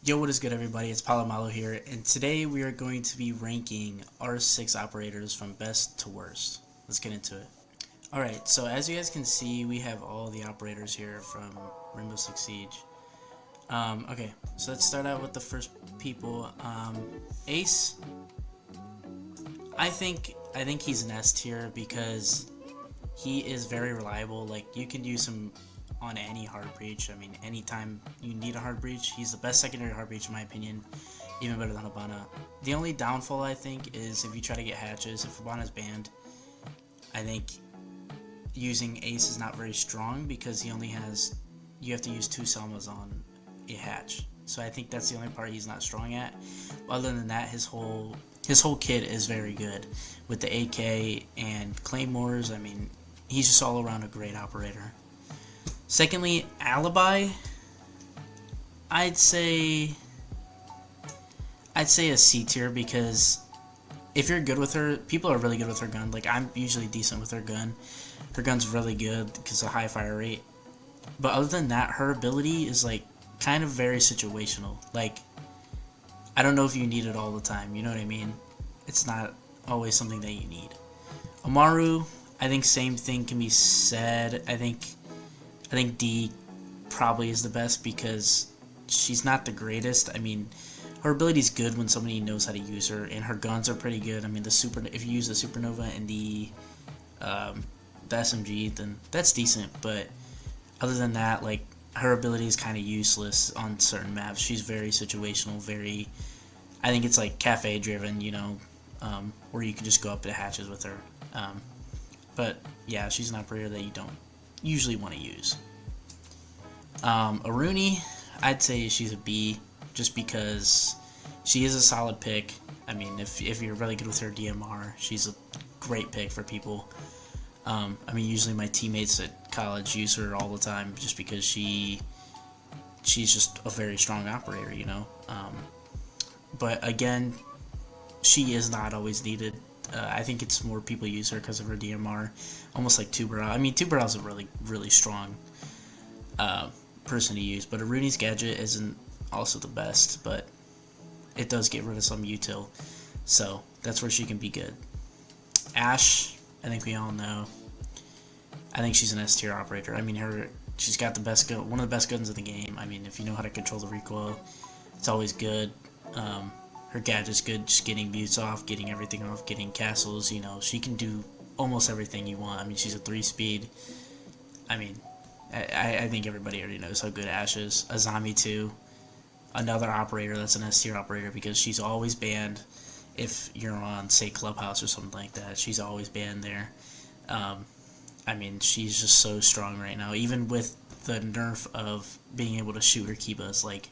Yo, what is good, everybody? It's Palomalo here, and today we are going to be ranking R6 operators from best to worst. Let's get into it. Alright, so as you guys can see, we have all the operators here from Rainbow Six Siege. Okay, so let's start out with the first people. Ace, I think he's an S tier because he is very reliable. Like, you can use him on any hard breach. I mean, anytime you need a hard breach, he's the best secondary hard breach in my opinion, even better than Habana. The only downfall I think is if you try to get hatches. If Habana's banned, I think using Ace is not very strong because you have to use 2 Selmas on a hatch. So I think that's the only part he's not strong at. Other than that, his whole kit is very good with the AK and Claymores. I mean, he's just all around a great operator. Secondly, Alibi, I'd say a C tier because if you're good with her, people are really good with her gun. Like, I'm usually decent with her gun. Her gun's really good because of high fire rate. But other than that, her ability is like kind of very situational. Like, I don't know if you need it all the time. You know what I mean? It's not always something that you need. Amaru, I think same thing can be said. I think D probably is the best because she's not the greatest. I mean, her ability's good when somebody knows how to use her, and her guns are pretty good. I mean, if you use the Supernova and the SMG, then that's decent. But other than that, like, her ability is kind of useless on certain maps. She's very situational, I think it's like cafe driven, you know, where you can just go up to hatches with her. But yeah, she's an operator that you don't usually want to use. Aruni, I'd say she's a B just because she is a solid pick. I mean, if you're really good with her DMR, she's a great pick for people. I mean, usually my teammates at college use her all the time just because she's just a very strong operator, you know. But again, she is not always needed. I think it's more people use her because of her DMR, almost like Tuberel. I mean, Tuberel's a really strong person to use, but Aruni's gadget isn't also the best, but it does get rid of some util, so that's where she can be good. Ash, I think we all know. I think she's an S tier operator. I mean, she's got the best gun, one of the best guns in the game. I mean, if you know how to control the recoil, it's always good. Her gadget's good, just getting buttes off, getting everything off, getting castles. You know, she can do almost everything you want. I mean, she's a 3-speed. I mean, I think everybody already knows how good Ash is. Azami too, another operator that's an S tier operator because she's always banned. If you're on, say, Clubhouse or something like that, she's always banned there. I mean, she's just so strong right now. Even with the nerf of being able to shoot her Kibas, like,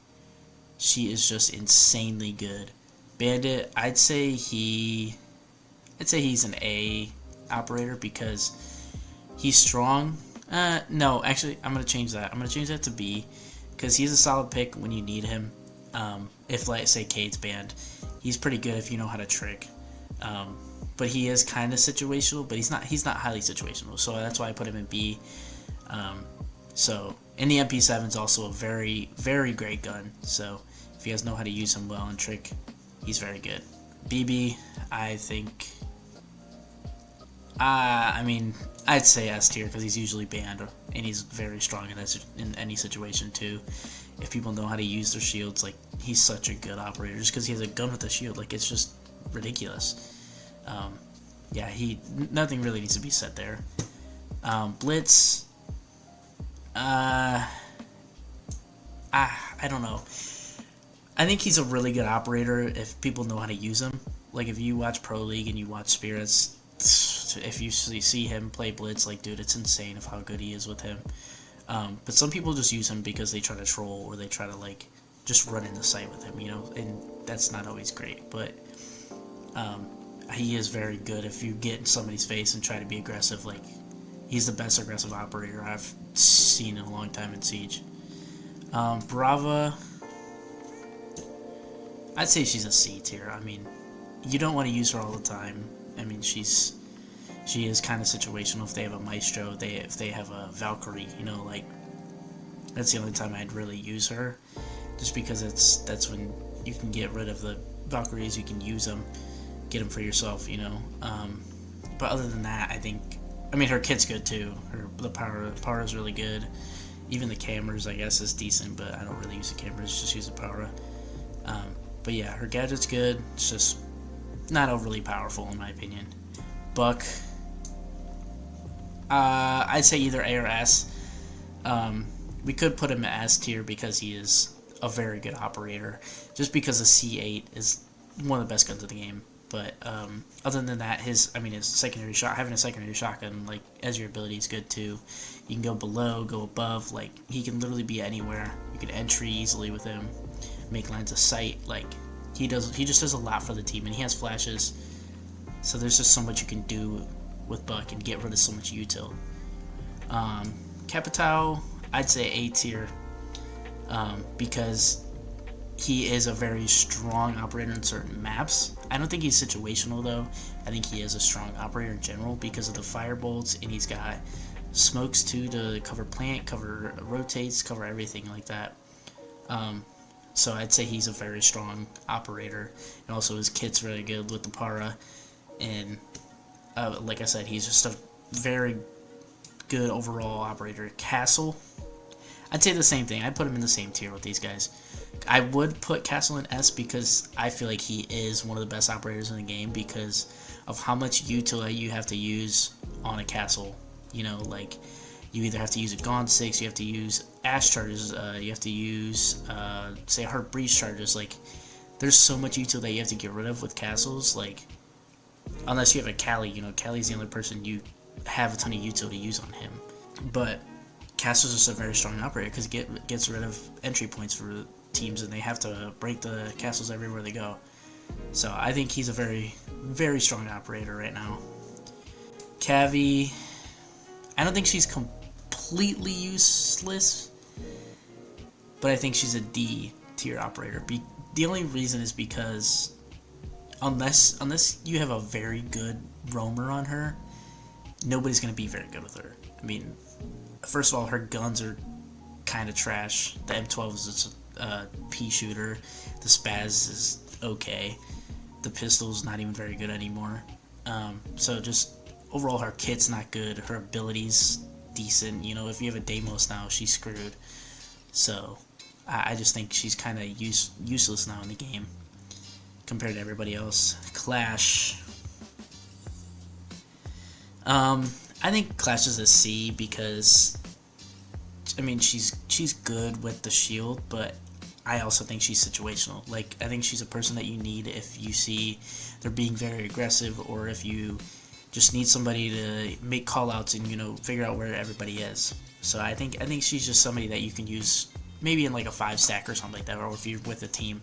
she is just insanely good. Bandit, I'd say he's an A operator because he's strong. No, actually, I'm gonna change that. I'm gonna change that to B because he's a solid pick when you need him. If, like, say, Cade's banned, he's pretty good if you know how to trick. But he is kind of situational, but he's not highly situational, so that's why I put him in B. And the MP7 is also a very great gun. So if you guys know how to use him well and trick, he's very good. BB, I think. I mean, I'd say S tier because he's usually banned, and he's very strong in any situation too. If people know how to use their shields, like, he's such a good operator just because he has a gun with a shield. Like, it's just ridiculous. Yeah, nothing really needs to be said there. Blitz, I don't know. I think he's a really good operator if people know how to use him. Like, if you watch Pro League and you watch Spirits, if you see him play Blitz, like, dude, it's insane of how good he is with him. But some people just use him because they try to troll or they try to, like, just run in the site with him, you know, and that's not always great. But he is very good if you get in somebody's face and try to be aggressive. Like, he's the best aggressive operator I've seen in a long time in Siege. Brava, I'd say she's a C tier. I mean, you don't want to use her all the time. I mean, she is kind of situational. If they have a Maestro, if they have a Valkyrie, you know, like, that's the only time I'd really use her. just because that's when you can get rid of the Valkyries. You can use them, get them for yourself, you know. But other than that, I mean, her kit's good too. The power is really good. Even the cameras, I guess, is decent, but I don't really use the cameras. Just use the power. But yeah, her gadget's good. It's just not overly powerful in my opinion. Buck, I'd say either A or S. We could put him in S tier because he is a very good operator. Just because the C8 is one of the best guns of the game. But other than that, his secondary shot, having a secondary shotgun like as your ability is good too. You can go below, go above. Like he can literally be anywhere. You can entry easily with him, make lines of sight. Like he just does a lot for the team, and he has flashes. So there's just so much you can do with Buck and get rid of so much util. Capitao, I'd say A tier because he is a very strong operator in certain maps. I don't think he's situational though. I think he is a strong operator in general because of the fire bolts, and he's got smokes too to cover plant, cover rotates, cover everything like that. So I'd say he's a very strong operator, and also his kit's really good with the para. And like I said, he's just a very good overall operator. Castle, I'd say the same thing. I'd put him in the same tier with these guys. I would put Castle in S because I feel like he is one of the best operators in the game because of how much utility you have to use on a Castle. You know, like you either have to use a Gaunt 6, you have to use Ash charges, you have to use, say, Heart Breach charges. Like, there's so much utility that you have to get rid of with Castles. Like, unless you have a Callie, you know, Callie's the only person you have a ton of utility to use on him. But Castle's just a very strong operator because it gets rid of entry points for teams, and they have to break the castles everywhere they go. So I think he's a very, very strong operator right now. Cavi, I don't think she's completely useless, but I think she's a D tier operator. The only reason is because unless you have a very good roamer on her, nobody's going to be very good with her. I mean, first of all, her guns are kind of trash. The M12 is a pea shooter. The Spaz is okay. The pistol's not even very good anymore. So just overall, her kit's not good. Her ability's decent. You know, if you have a Deimos now, she's screwed. So I just think she's kind of useless now in the game compared to everybody else. Clash. I think Clash is a C because, I mean, she's good with the shield, but I also think she's situational. Like, I think she's a person that you need if you see they're being very aggressive, or if you just need somebody to make callouts and, you know, figure out where everybody is. So I think she's just somebody that you can use maybe in like a 5-stack or something like that, or if you're with a team.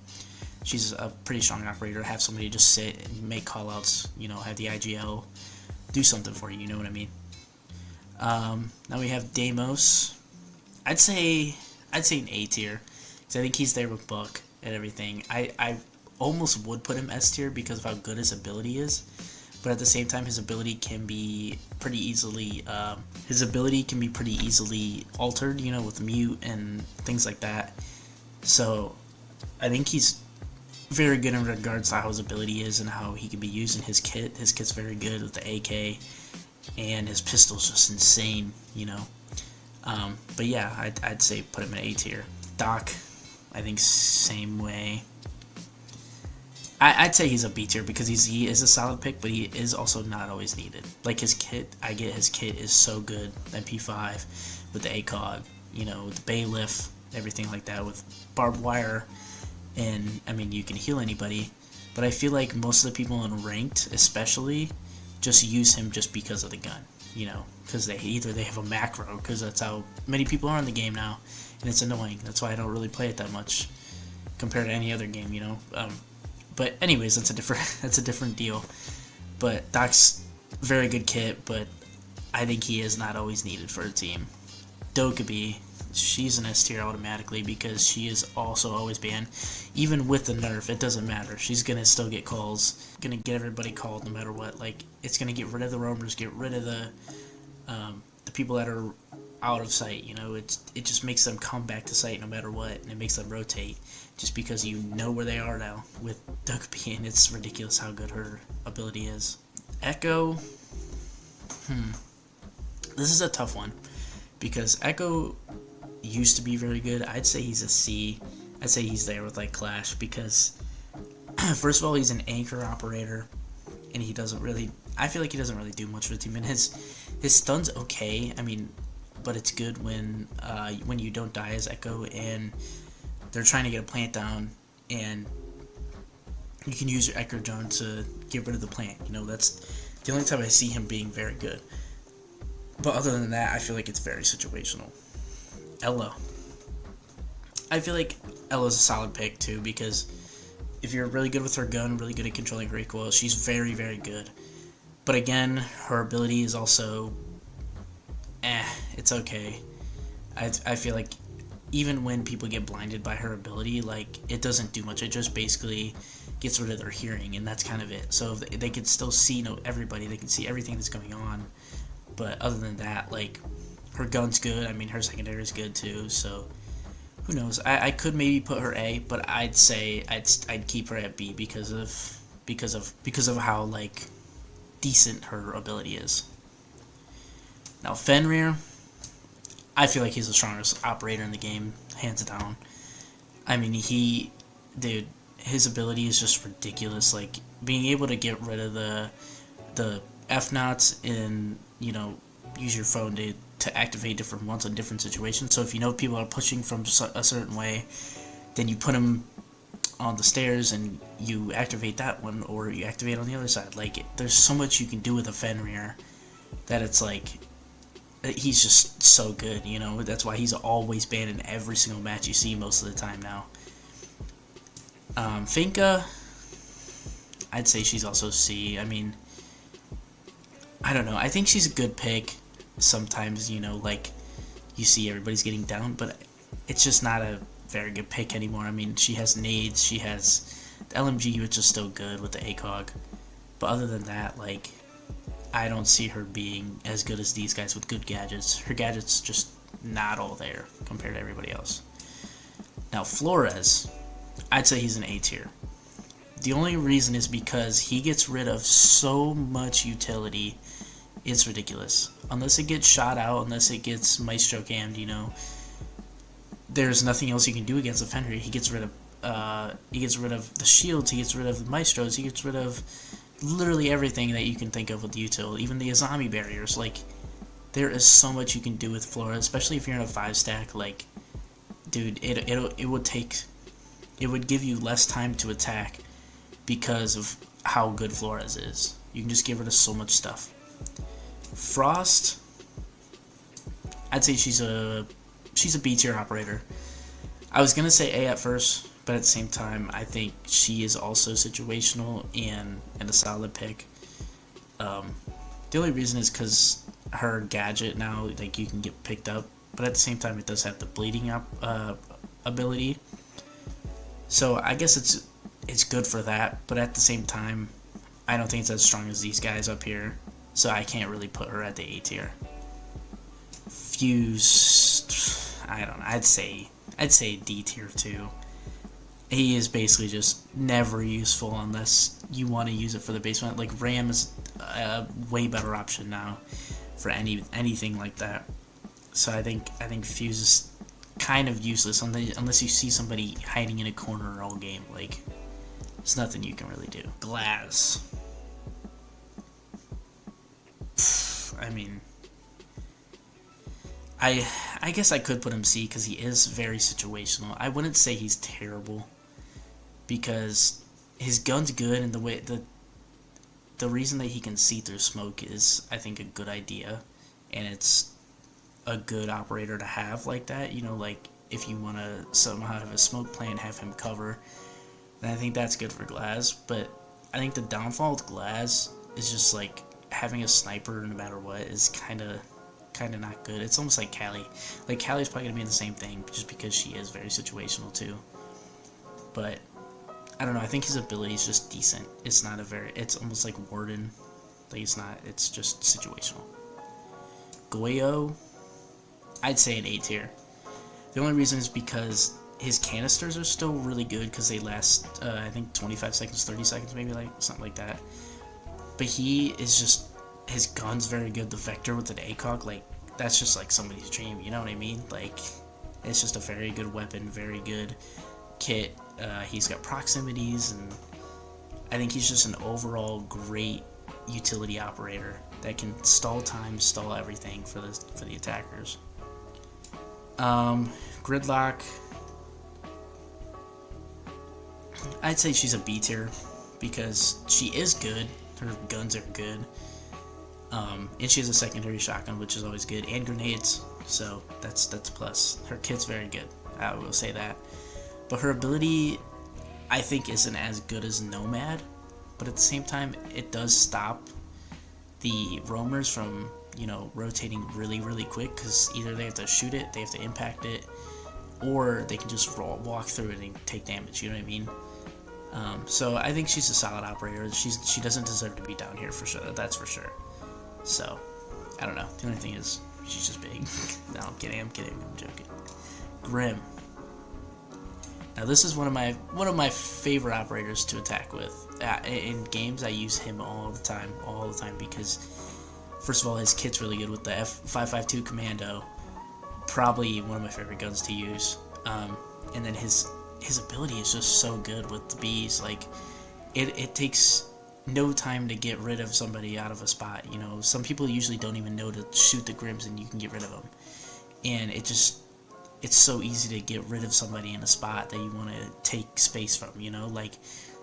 She's a pretty strong operator. Have somebody just sit and make callouts, you know, have the IGL do something for you, you know what I mean? Now we have Deimos. I'd say an A tier because I think he's there with Buck and everything. I almost would put him S tier because of how good his ability is, but at the same time, his ability can be pretty easily altered, you know, with mute and things like that. So I think he's very good in regards to how his ability is and how he can be used in his kit. His kit's very good with the AK, and his pistol's just insane, you know. But yeah, I'd say put him in A tier. Doc, I think same way. I'd say he's a B tier because he is a solid pick, but he is also not always needed. Like his kit, I get his kit is so good. MP5 with the ACOG, you know, with the bailiff, everything like that with barbed wire, and I mean you can heal anybody. But I feel like most of the people in ranked, especially, just use him just because of the gun, you know, because they have a macro, because that's how many people are in the game now, and it's annoying. That's why I don't really play it that much compared to any other game, you know. But anyways, that's a different deal. But Doc's very good kit, but I think he is not always needed for a team. Dokkaebi, she's an S tier automatically because she is also always banned. Even with the nerf, it doesn't matter. She's gonna still get calls. Gonna get everybody called no matter what. Like, it's gonna get rid of the roamers, get rid of the people that are out of sight. You know, it just makes them come back to sight no matter what, and it makes them rotate just because you know where they are now with Dokkaebi, and it's ridiculous how good her ability is. Echo, this is a tough one because Echo used to be very good. I'd say he's a C. I'd say he's there with like Clash because first of all, he's an anchor operator, and he doesn't really. I feel like he doesn't really do much for the team, and his stun's okay. I mean, but it's good when you don't die as Echo and they're trying to get a plant down, and you can use your Echo drone to get rid of the plant. You know, that's the only time I see him being very good. But other than that, I feel like it's very situational. Ella. I feel like Ella's a solid pick too because if you're really good with her gun, really good at controlling her recoil, she's very, very good. But again, her ability is also, it's okay. I feel like even when people get blinded by her ability, like, it doesn't do much. It just basically gets rid of their hearing, and that's kind of it. So they can still see everybody. They can see everything that's going on. But other than that, like, her gun's good. I mean, her secondary is good too. So who knows? I could maybe put her A, but I'd say I'd keep her at B because of how, like, decent her ability is. Now Fenrir, I feel like he's the strongest operator in the game, hands down. I mean, his ability is just ridiculous. Like, being able to get rid of the F-knots and, you know, use your phone to activate different ones in different situations. So if you know people are pushing from a certain way, then you put them on the stairs and you activate that one, or you activate on the other side. Like, there's so much you can do with a Fenrir that it's like, he's just so good, you know. That's why he's always banned in every single match you see most of the time now. Finka, I'd say she's also C. I mean, I don't know. I think she's a good pick. Sometimes, you know, like, you see everybody's getting down, but it's just not a very good pick anymore. I mean, she has nades, she has the LMG, which is still good with the ACOG, but other than that, like, I don't see her being as good as these guys with good gadgets. Her gadgets just not all there compared to everybody else. Now Flores, I'd say he's an A tier. The only reason is because he gets rid of so much utility, it's ridiculous. Unless it gets shot out, unless it gets Maestro cammed, you know, there's nothing else you can do against a Fenrir. He gets rid of the shields, he gets rid of the Maestros, he gets rid of literally everything that you can think of with the util, even the Azami barriers. Like, there is so much you can do with Flora, especially if you're in a 5-stack. Like, dude, it would give you less time to attack because of how good Flores is. You can just give rid of so much stuff. Frost, I'd say she's a B tier operator. I was gonna say A at first, but at the same time, I think she is also situational and a solid pick. The only reason is because her gadget now, like, you can get picked up, but at the same time, it does have the bleeding ability. So I guess it's good for that, but at the same time, I don't think it's as strong as these guys up here, so I can't really put her at the A tier. Fuse, I don't know. I'd say D tier too. He is basically just never useful unless you want to use it for the basement. Like, Ram is a way better option now for anything like that. So I think Fuse is kind of useless unless you see somebody hiding in a corner all game. Like, there's nothing you can really do. Glass. I mean, I guess I could put him C because he is very situational. I wouldn't say he's terrible because his gun's good, and the reason that he can see through smoke is, I think, a good idea, and it's a good operator to have like that. You know, like, if you want to somehow have a smoke plan, have him cover, then I think that's good for Glass. But I think the downfall with Glass is just, like, having a sniper no matter what is kind of not good. It's almost like Callie. Like, Callie's probably gonna be in the same thing just because she is very situational too. But I don't know. I think his ability is just decent. It's not it's almost like Warden. Like, it's just situational. Goyo, I'd say an A tier. The only reason is because his canisters are still really good because they last, I think 25 seconds, 30 seconds, maybe like something like that. But he is just, his gun's very good. The Vector with an ACOG, like, that's just like somebody's dream, you know what I mean? Like, it's just a very good weapon, very good kit. He's got proximities, and I think he's just an overall great utility operator that can stall time, stall everything for the attackers. Gridlock, I'd say she's a B tier because she is good. Her guns are good. And she has a secondary shotgun, which is always good, and grenades, so that's a plus. Her kit's very good, I will say that. But her ability, I think, isn't as good as Nomad, but at the same time, it does stop the roamers from, rotating really, really quick, because either they have to shoot it, they have to impact it, or they can just walk through it and take damage, you know what I mean? So I think she's a solid operator. She doesn't deserve to be down here for sure, that's for sure. So, I don't know. The only thing is, she's just big. No, I'm kidding, I'm joking. Grim. Now this is one of my favorite operators to attack with. In games, I use him all the time, because first of all, his kit's really good with the F552 Commando. Probably one of my favorite guns to use. And then his ability is just so good with the bees. Like, it takes no time to get rid of somebody out of a spot. Some people usually don't even know to shoot the Grims, and you can get rid of them. And it's so easy to get rid of somebody in a spot that you want to take space from. Like,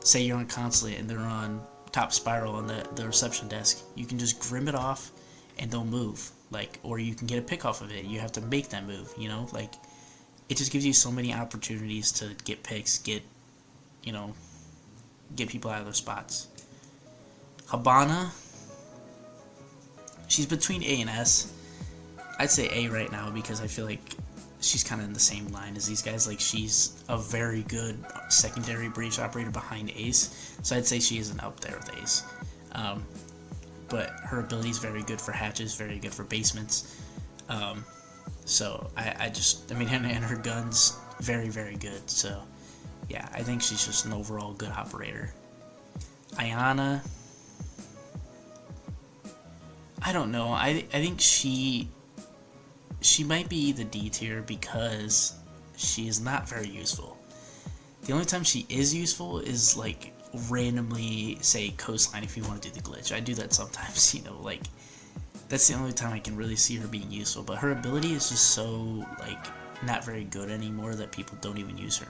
say you're on consulate and they're on top spiral on the reception desk, you can just Grim it off and they'll move. Like, or you can get a pick off of it. You have to make them move. Like, it just gives you so many opportunities to get picks, get people out of their spots. Habana, she's between A and S. I'd say A right now because I feel like she's kind of in the same line as these guys. Like, she's a very good secondary breach operator behind Ace, so I'd say she isn't up there with Ace. But her ability is very good for hatches, very good for basements. So I mean, and her gun's very, very good. So yeah, I think she's just an overall good operator. Ayana, I don't know. I think she might be the D tier because she is not very useful. The only time she is useful is like randomly, say, coastline if you want to do the glitch. I do that sometimes, like that's the only time I can really see her being useful. But her ability is just so like not very good anymore that people don't even use her.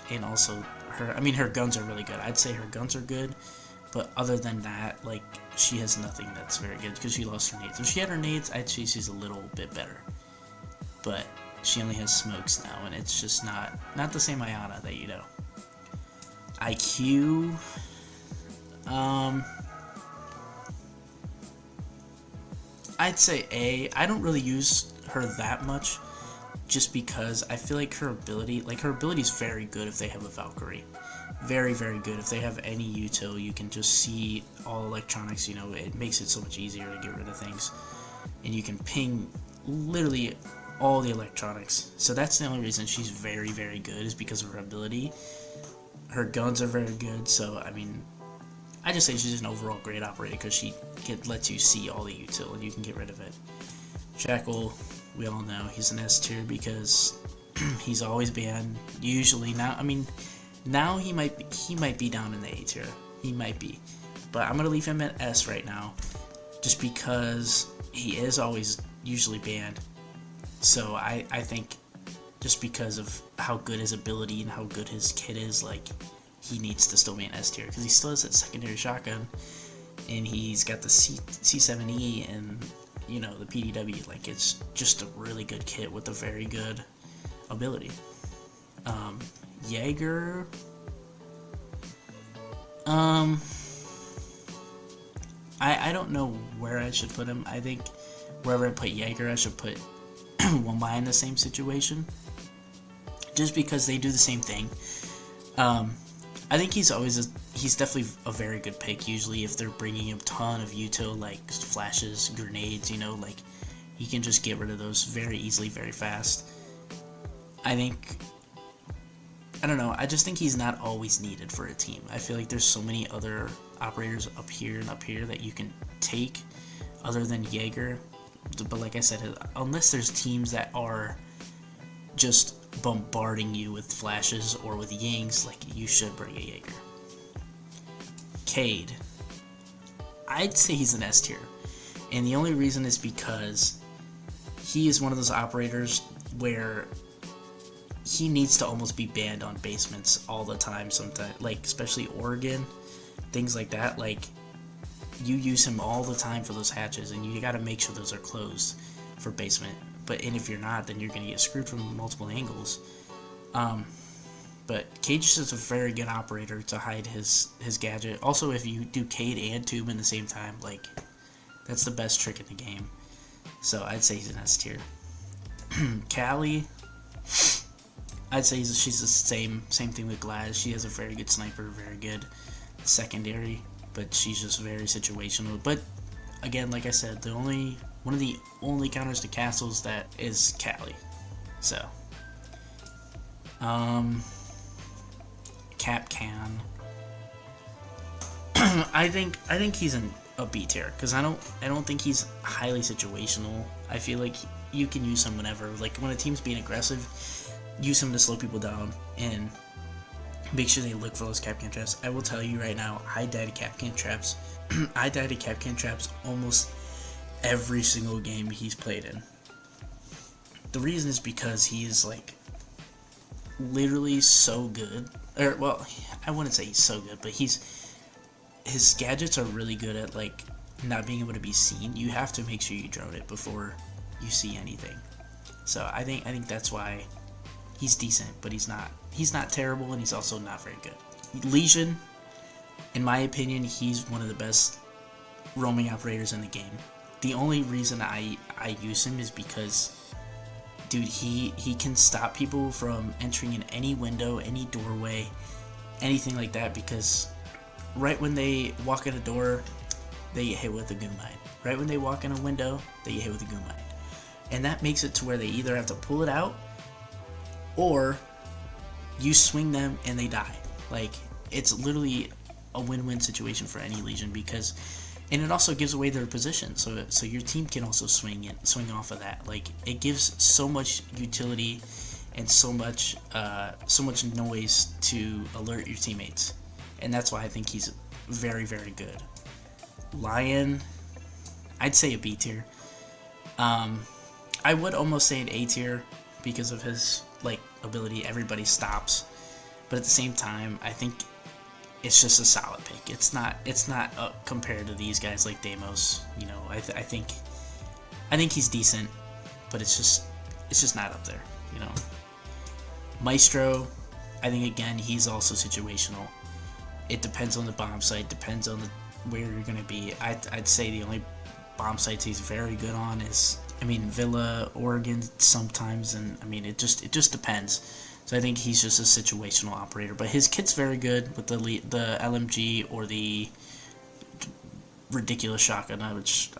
And also her guns are really good. I'd say her guns are good, but other than that, like, she has nothing that's very good because she lost her nades. If she had her nades, I'd say she's a little bit better. But she only has smokes now, and it's just not the same Ayana that you know. IQ, I'd say A. I don't really use her that much, just because I feel like her ability is very good if they have a Valkyrie. Very, very good. If they have any util, you can just see all electronics, it makes it so much easier to get rid of things. And you can ping literally all the electronics. So that's the only reason she's very, very good, is because of her ability. Her guns are very good, so I mean, I just say she's an overall great operator because she lets you see all the util and you can get rid of it. Jackal, we all know he's an S tier because he's always banned. Usually now he might be down in the A tier. He might be, but I'm gonna leave him at S right now, just because he is always usually banned. So I think just because of how good his ability and how good his kit is, like, he needs to still be an S tier because he still has that secondary shotgun, and he's got the C7E and the PDW. Like, it's just a really good kit with a very good ability. Jaeger, I don't know where I should put him. I think wherever I put Jaeger, I should put Wamai in the same situation, just because they do the same thing. I think he's definitely a very good pick. Usually, if they're bringing a ton of util, like flashes, grenades, like, He can just get rid of those very easily, very fast. I don't know, I just think he's not always needed for a team. I feel like there's so many other operators up here and up here that you can take other than Jaeger. But like I said, unless there's teams that are just bombarding you with flashes or with yings, like, you should bring a Jaeger. Cade, I'd say he's an S tier. And the only reason is because he is one of those operators where he needs to almost be banned on basements all the time sometimes, like especially Oregon, things like that. Like, you use him all the time for those hatches, and you got to make sure those are closed for basement. And if you're not, then you're going to get screwed from multiple angles. But Cade is just a very good operator to hide his gadget. Also, if you do Cade and Tube in the same time, like, that's the best trick in the game. So I'd say he's an S tier. Callie, I'd say she's the same thing with Glaz. She has a very good sniper, very good secondary, but she's just very situational. But again, like I said, one of the only counters to castles that is Callie. So, Cap Can. I think he's a B tier because I don't think he's highly situational. I feel like you can use him whenever. Like, when a team's being aggressive, use him to slow people down and make sure they look for those Capcan traps. I will tell you right now, I died to Capcan traps. I died to Capcan traps almost every single game he's played in. The reason is because he is, like, literally so good. Or, well, I wouldn't say he's so good, but his gadgets are really good at, like, not being able to be seen. You have to make sure you drone it before you see anything. So I think that's why he's decent, but he's not terrible, and he's also not very good. Legion, in my opinion, he's one of the best roaming operators in the game. The only reason I use him is because, dude, he can stop people from entering in any window, any doorway, anything like that, because right when they walk in a door, they get hit with a goon mine. Right when they walk in a window, they get hit with a goon mine. And that makes it to where they either have to pull it out, or you swing them and they die. Like, it's literally a win-win situation for any Legion, because, and it also gives away their position, so your team can also swing off of that. Like, it gives so much utility and so much noise to alert your teammates, and that's why I think he's very, very good. Lion, I'd say a B tier. I would almost say an A tier because of his, like, ability. Everybody stops, but at the same time, I think it's just a solid pick. It's not compared to these guys like Deimos. You know, I think he's decent, but it's just not up there. You know, Maestro, I think again he's also situational. It depends on the bomb site, depends on where you're gonna be. I'd say the only bomb sites he's very good on is, I mean, Villa, Oregon sometimes, and I mean it just depends. So I think he's just a situational operator, but his kit's very good with the LMG or the ridiculous shotgun, which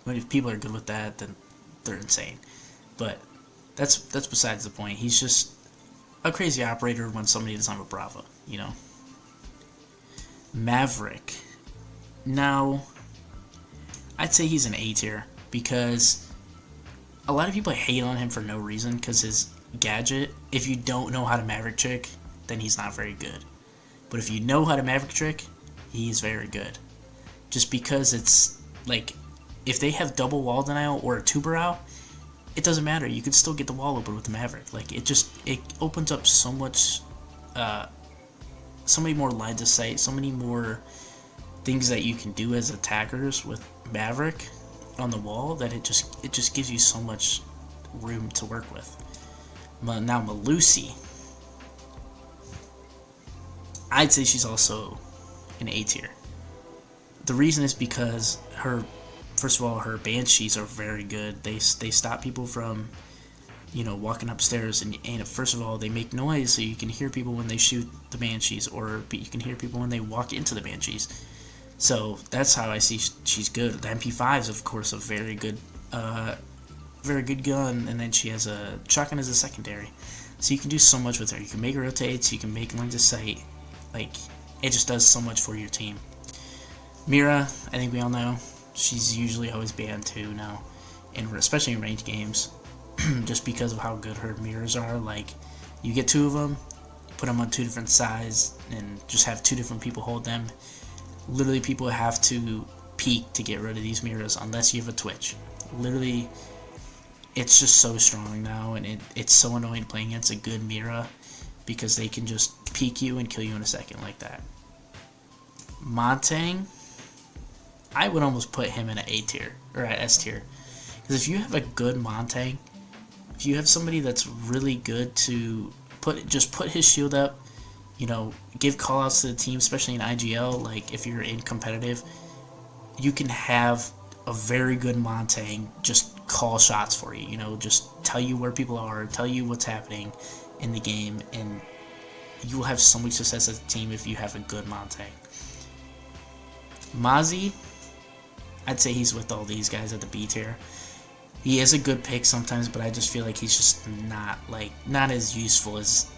if people are good with that, then they're insane. But that's besides the point. He's just a crazy operator when somebody doesn't have a Brava, you know. Maverick. Now, I'd say he's an A tier because a lot of people hate on him for no reason, because his gadget, if you don't know how to Maverick trick, then he's not very good. But if you know how to Maverick trick, he's very good. Just because it's like, if they have double wall denial or a tuber it doesn't matter. You can still get the wall open with the Maverick. Like, it opens up so much, so many more lines of sight, so many more things that you can do as attackers with Maverick on the wall, that it just gives you so much room to work with. Now Malusi, I'd say she's also an A tier. The reason is because first of all, her banshees are very good. They stop people from, you know, walking upstairs, and first of all, they make noise, so you can hear people when they shoot the banshees, or you can hear people when they walk into the banshees. So that's how I see she's good. The MP5 is, of course, a very good very good gun, and then she has a shotgun as a secondary. So you can do so much with her. You can make her rotate, you can make line of sight. Like, it just does so much for your team. Mira, I think we all know, she's usually always banned too now, and especially in ranked games, just because of how good her mirrors are. Like, you get 2 of them, put them on 2 different sides, and just have 2 different people hold them. Literally, people have to peek to get rid of these mirrors unless you have a Twitch. Literally, it's just so strong now, and it's so annoying playing against a good Mira because they can just peek you and kill you in a second like that. Montang, I would almost put him in an A tier or an S tier, because if you have a good Montang, if you have somebody that's really good to put his shield up, you know, give callouts to the team, especially in IGL. Like, if you're in competitive, you can have a very good Montang just call shots for you. You know, just tell you where people are, tell you what's happening in the game, and you will have so much success as a team if you have a good Montang. Mozzie, I'd say he's with all these guys at the B tier. He is a good pick sometimes, but I just feel like he's just not as useful as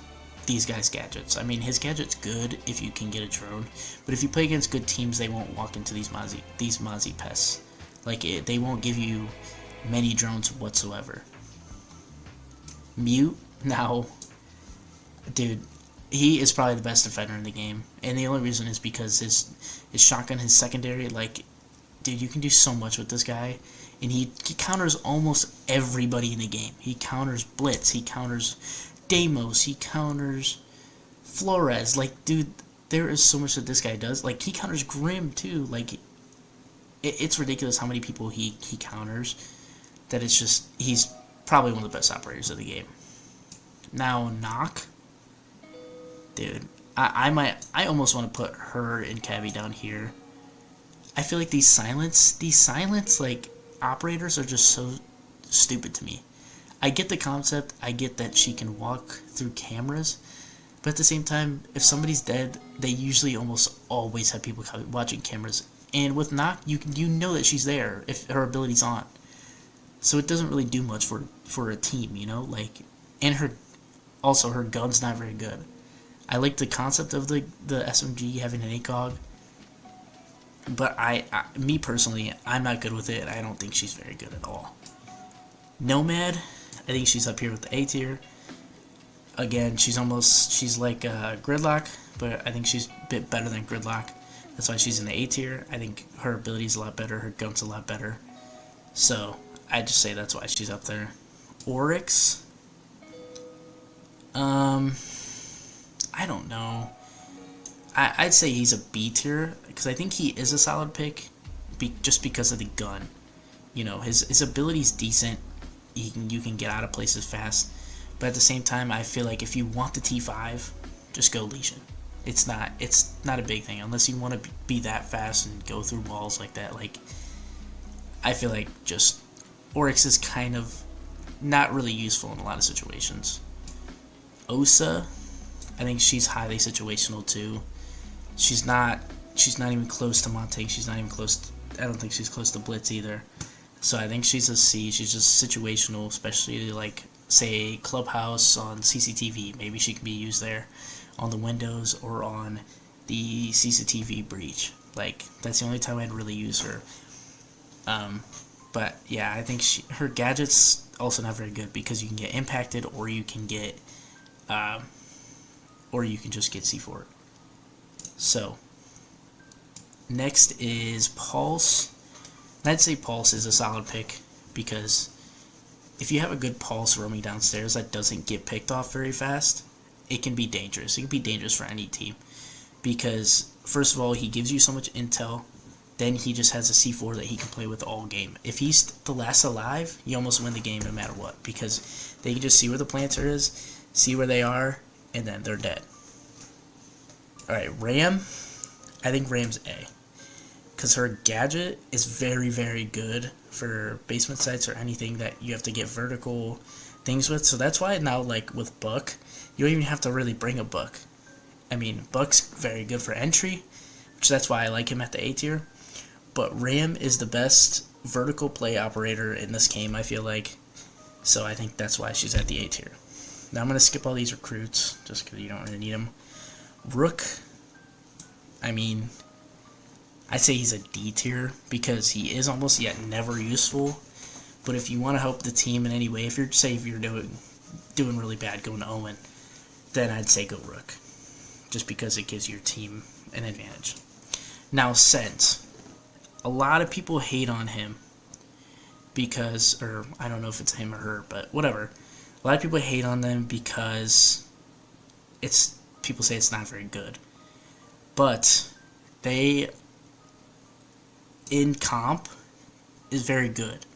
these guys' gadgets. I mean, his gadget's good if you can get a drone, but if you play against good teams, they won't walk into these Mozzie pests. Like, they won't give you many drones whatsoever. Mute, now, dude, he is probably the best defender in the game, and the only reason is because his shotgun, his secondary, like, dude, you can do so much with this guy, and he counters almost everybody in the game. He counters Blitz, he counters Deimos, he counters Flores. Like, dude, there is so much that this guy does. Like, he counters Grim too. Like, it's ridiculous how many people he counters, that it's just, he's probably one of the best operators of the game. Now, Knock, dude, I almost want to put her and Cabby down here. I feel like these silence like operators are just so stupid to me. I get the concept, I get that she can walk through cameras, but at the same time, if somebody's dead, they usually almost always have people watching cameras. And with Knock, you know that she's there if her ability's on. So it doesn't really do much for a team, you know? Like, and her gun's not very good. I like the concept of the SMG having an ACOG, but me personally, I'm not good with it. I don't think she's very good at all. Nomad, I think she's up here with the A tier. Again, she's like Gridlock, but I think she's a bit better than Gridlock. That's why she's in the A tier. I think her ability's a lot better, her gun's a lot better. So, I'd just say that's why she's up there. Oryx, I don't know. I'd say he's a B tier, because I think he is a solid pick, just because of the gun. You know, his ability's decent. You can get out of places fast, but at the same time, I feel like if you want the T5, just go Legion. It's not a big thing unless you want to be that fast and go through walls like that. Like, I feel like just Oryx is kind of not really useful in a lot of situations. Osa, I think she's highly situational too. She's not even close to Montang. She's not even close. I don't think she's close to Blitz either. So I think she's a C. She's just situational, especially like, say, Clubhouse on CCTV. Maybe she can be used there on the windows or on the CCTV breach. Like, that's the only time I'd really use her. But yeah, I think her gadget's also not very good, because you can get impacted, or you can get, or you can just get C4. So next is Pulse. I'd say Pulse is a solid pick, because if you have a good Pulse roaming downstairs that doesn't get picked off very fast, it can be dangerous. It can be dangerous for any team, because first of all, he gives you so much intel. Then he just has a C4 that he can play with all game. If he's the last alive, you almost win the game no matter what, because they can just see where the planter is, see where they are, and then they're dead. Alright, Ram. I think Ram's A, because her gadget is very, very good for basement sites or anything that you have to get vertical things with. So that's why now, like with Buck, you don't even have to really bring a Buck. I mean, Buck's very good for entry, which that's why I like him at the A tier. But Ram is the best vertical play operator in this game, I feel like. So I think that's why she's at the A tier. Now I'm going to skip all these recruits, just because you don't really need them. Rook, I mean, I'd say he's a D tier, because he is almost yet never useful. But if you want to help the team in any way, if you're doing really bad going to Omen, then I'd say go Rook, just because it gives your team an advantage. Now Sense, a lot of people hate on him because, or I don't know if it's him or her, but whatever. A lot of people hate on them because people say it's not very good. But they, in comp, is very good,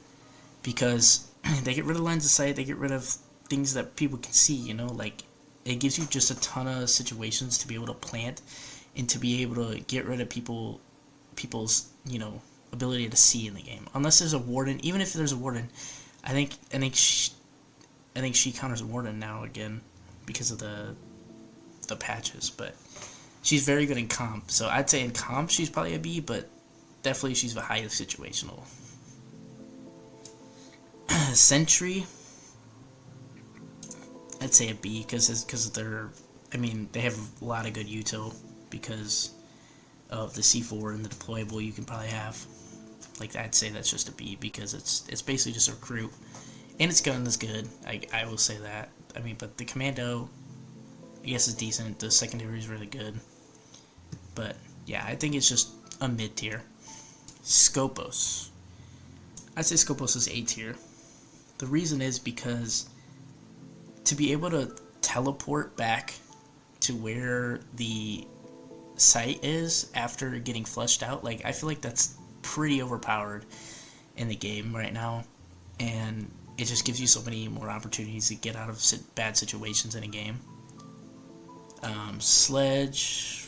because they get rid of lines of sight, they get rid of things that people can see, like it gives you just a ton of situations to be able to plant and to be able to get rid of people's ability to see in the game. Unless there's a warden, even if there's a warden, I think she counters a warden now again because of the patches, but she's very good in comp. So I'd say in comp she's probably a B, but definitely she's highly situational. Sentry, I'd say a B because they have a lot of good util because of the C4 and the deployable you can probably have. Like, I'd say that's just a B because it's basically just a recruit, and its gun is good. I will say that. I mean, but the commando, I guess, is decent. The secondary is really good, but yeah, I think it's just a mid tier. Scopos, I'd say Scopos is A tier. The reason is because to be able to teleport back to where the site is after getting flushed out, like, I feel like that's pretty overpowered in the game right now, and it just gives you so many more opportunities to get out of bad situations in a game. Sledge,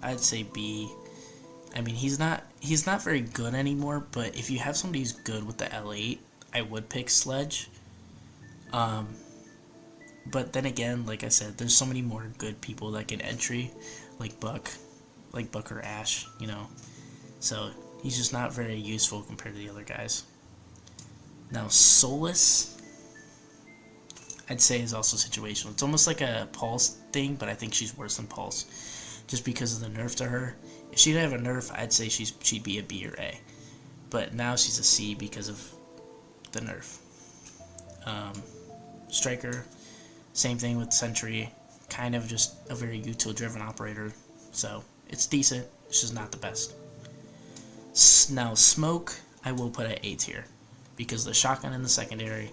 I'd say B. I mean, he's not very good anymore, but if you have somebody who's good with the L8, I would pick Sledge. But then again, like I said, there's so many more good people that get entry, like Buck or Ash, So he's just not very useful compared to the other guys. Now Solus, I'd say, is also situational. It's almost like a Pulse thing, but I think she's worse than Pulse, just because of the nerf to her. If she didn't have a nerf, I'd say she'd be a B or A, but now she's a C because of the nerf. Striker, same thing with Sentry, kind of just a very util-driven operator, so it's decent. It's just not the best. Now Smoke, I will put at A tier because the shotgun in the secondary,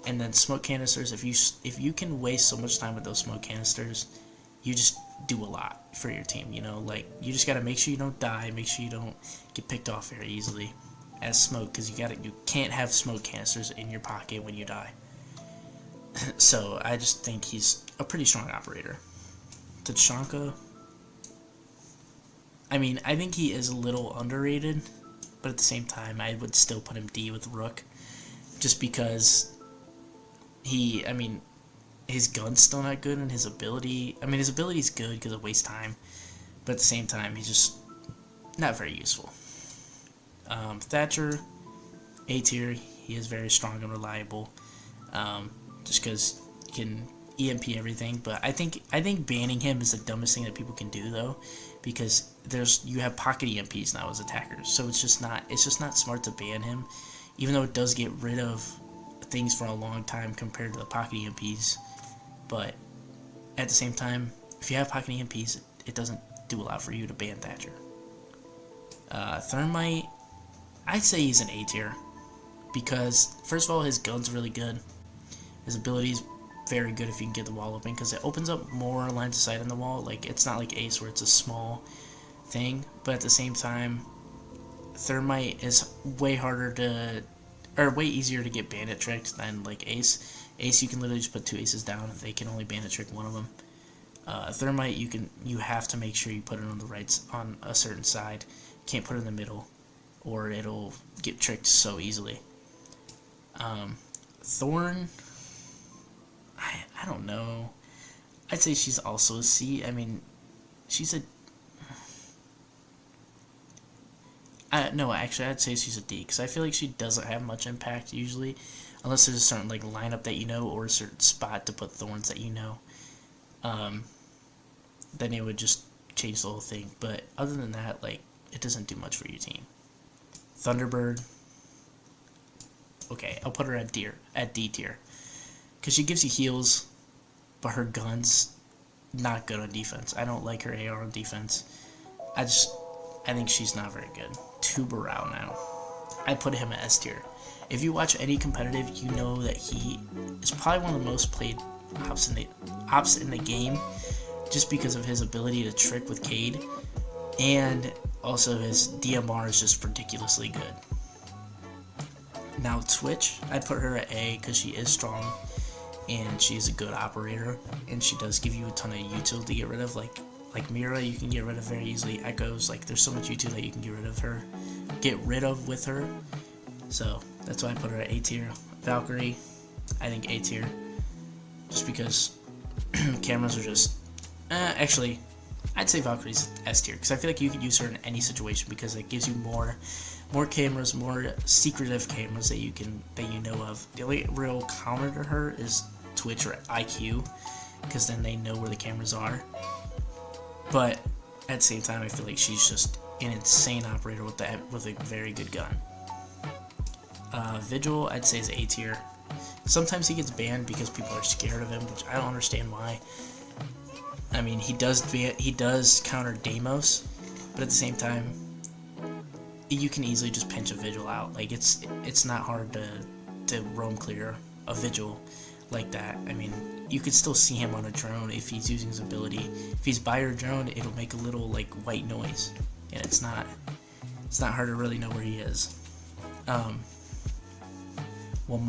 and then smoke canisters. If you can waste so much time with those smoke canisters, you just do a lot for your team. Like, you just gotta make sure you don't die, make sure you don't get picked off very easily as Smoke, because you can't have smoke canisters in your pocket when you die. So I just think he's a pretty strong operator. Tachanka, I mean, I think he is a little underrated, but at the same time, I would still put him D with Rook, just because his gun's still not good, and his ability's good because it wastes time, but at the same time, he's just not very useful. Thatcher, A tier. He is very strong and reliable, just because he can EMP everything. But I think banning him is the dumbest thing that people can do, though, because you have pocket EMPs now as attackers, so it's just not smart to ban him, even though it does get rid of things for a long time compared to the pocket EMPs. But at the same time, if you have pocket EMPs, it doesn't do a lot for you to ban Thatcher. Thermite, I'd say he's an A tier because, first of all, his gun's really good. His ability's very good if you can get the wall open, because it opens up more lines of sight on the wall. Like, it's not like Ace where it's a small thing, but at the same time, Thermite is way easier to get bandit tricked than like Ace. Ace, you can literally just put 2 aces down, they can only bandit trick one of them. Thermite, you have to make sure you put it on a certain side. You can't put it in the middle, or it'll get tricked so easily. Thorn, I don't know. I'd say she's also a C. I mean, she's a... no, actually, I'd say she's a D, because I feel like she doesn't have much impact usually, unless there's a certain like lineup that you know or a certain spot to put thorns that you know. Then it would just change the whole thing. But other than that, like, it doesn't do much for your team. Thunderbird. Okay, I'll put her at D tier, because she gives you heals, but her guns not good on defense. I don't like her AR on defense. I think she's not very good. Tubarão now. I put him at S tier. If you watch any competitive, you know that he is probably one of the most played ops in the game, just because of his ability to trick with Cade, and also his DMR is just ridiculously good. Now Twitch, I put her at A because she is strong, and she is a good operator, and she does give you a ton of util to get rid of, like Mira you can get rid of very easily, Echoes, like there's so much util that you can get rid of with her, so that's why I put her at A tier. Valkyrie, I think A tier, just because cameras are just, actually, I'd say Valkyrie's S tier, because I feel like you could use her in any situation, because it gives you more cameras, more secretive cameras that you know of. The only real counter to her is Twitch or IQ, because then they know where the cameras are. But at the same time, I feel like she's just an insane operator with a very good gun. Vigil, I'd say, is A tier. Sometimes he gets banned because people are scared of him, which I don't understand why. I mean, he does counter Deimos, but at the same time, you can easily just pinch a Vigil out. Like, it's not hard to roam clear a Vigil like that. I mean, you could still see him on a drone if he's using his ability. If he's by your drone, it'll make a little like white noise, and it's not hard to really know where he is. Well,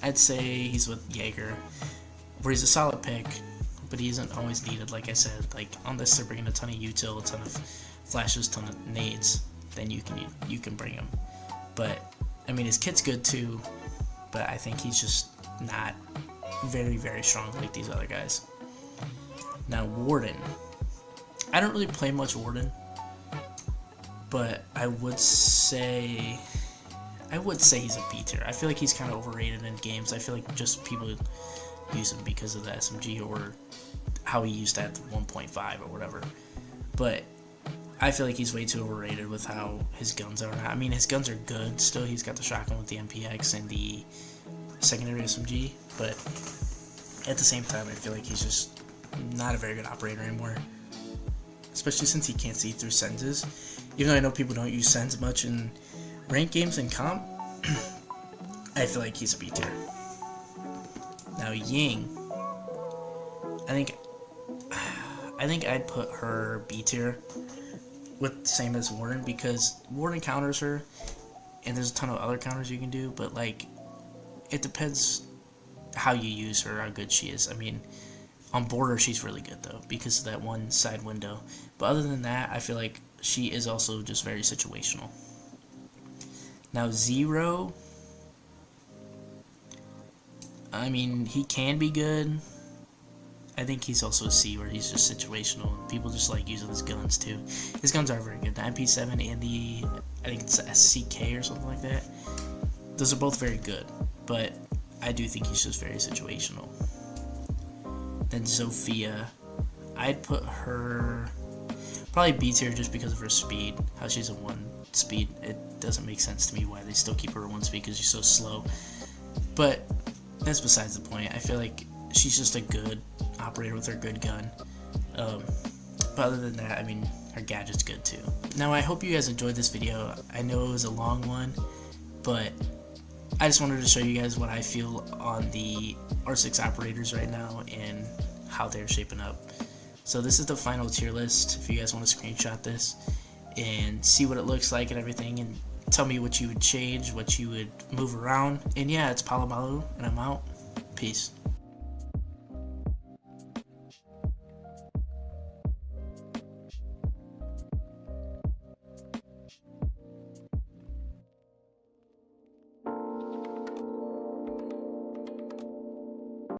I'd say he's with Jaeger, where he's a solid pick, but he isn't always needed. Like I said, like unless they're bringing a ton of util, a ton of flashes, ton of nades, then you can bring him. But I mean, his kit's good too, but I think he's just not very, very strong like these other guys. Now Warden, I don't really play much Warden, but I would say he's a B tier. I feel like he's kind of overrated in games. I feel like just people use him because of the SMG or how he used that 1.5 or whatever. But I feel like he's way too overrated with how his guns are. I mean, his guns are good still. He's got the shotgun with the MPX and the secondary SMG, but at the same time, I feel like he's just not a very good operator anymore. Especially since he can't see through senses. Even though I know people don't use sens much in ranked games and comp, I feel like he's a B tier. Now Ying, I think I'd put her B tier with same as Warden, because Warden counters her, and there's a ton of other counters you can do, but like it depends how you use her, how good she is. I mean, on border she's really good though because of that one side window, but other than that, I feel like she is also just very situational. Now Zero, I mean, he can be good. I think he's also a C, where he's just situational. People just like using his guns too. His guns are very good. The MP7 and the, I think it's the SCK or something like that. Those are both very good, but I do think he's just very situational. Then Zofia, I'd put her probably B tier just because of her speed. How she's a 1 speed. It doesn't make sense to me why they still keep her at 1 speed, because she's so slow. But that's besides the point. I feel like she's just a good operator with her good gun. But other than that, I mean, her gadget's good too. Now, I hope you guys enjoyed this video. I know it was a long one, but I just wanted to show you guys what I feel on the R6 operators right now and how they're shaping up. So this is the final tier list. If you guys want to screenshot this and see what it looks like and everything, and tell me what you would change, what you would move around. And yeah, it's Palomalu, and I'm out. Peace.